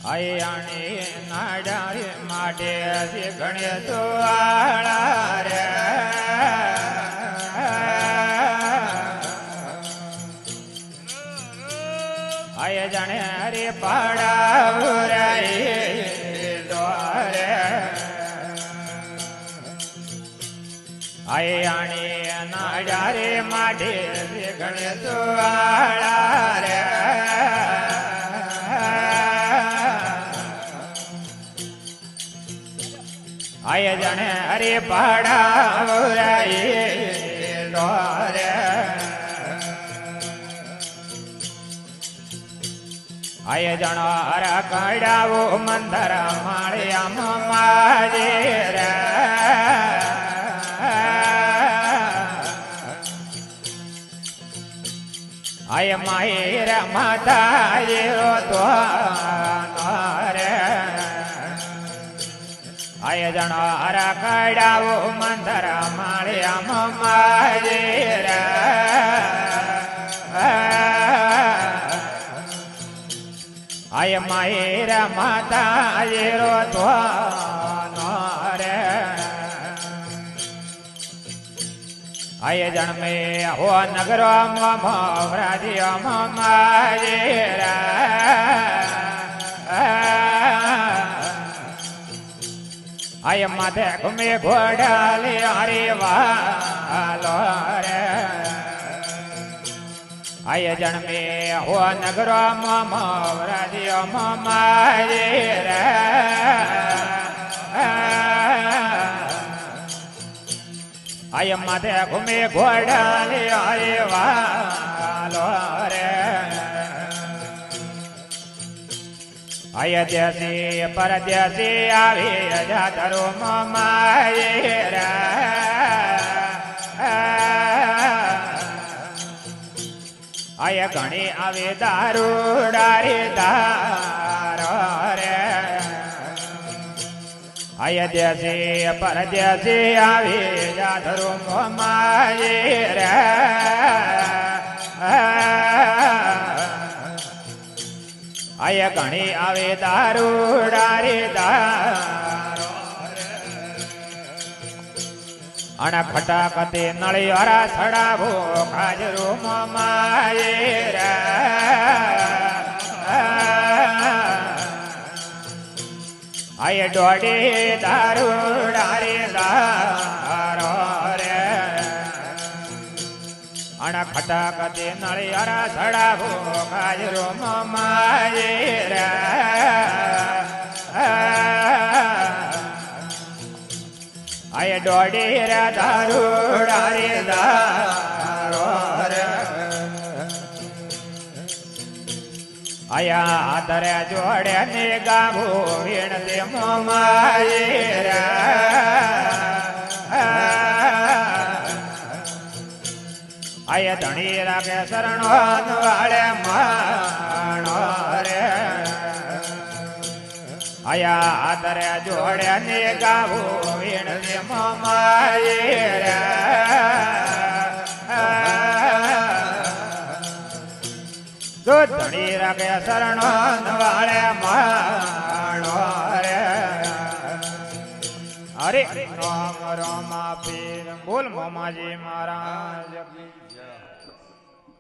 આયાણે નાડા રે માટે ગણે તો આળા રે આય જાણે રે પાડા રાય દ્વારે આયાણે નાડા રે માટે ગણે તો આળા રે આય જાણે હરે પાડા રે આય જાણો હરા કડાવો મંદર માળિયા માજે રે આય માયર માતા તો રે આય જણો હરા કડાવો મંદર માળિયા માજે રે આય માયર માતા તો રે આય જન્મે હો નગરો રાજ્ય માજે રે આય માથે ઘુમે ઘોડાલે હરે વાલો રે આય જન્મે હો નગરો રાજ્ય માજે રે આય માથે ઘુમે ઘોડાલે હરે વાલો રે આય દેશી પરદેશી આવી જાતરો માયે રે આય ઘણી આવે દારૂડા રે દારો રે આય દેશી પરદેશી આવી જાતરો માયે રે આય ઘણી આવે દારૂડા રે દારો અને ખટાકતે નળિયારા છડાવો કાજરો માયે રે આય દોડે દારૂડા રે દારો રે અને ખટાકતે નળિયારા છડાવો કાજરો માયે રે આય દોડે રે દારૂડા રે દારો રે આયા આધરે જોડે ને ગાભો વીણ દે માયે રે આય ધણી રાખે શરણો વાળે માણો રે આયા આદરે જોડે ને ગાવો વીણ દે માયે રે જો ધણી રાખે શરણો વાળે માણો રે હરે રામ રામ પીર બોલ મામાજી મહારાજ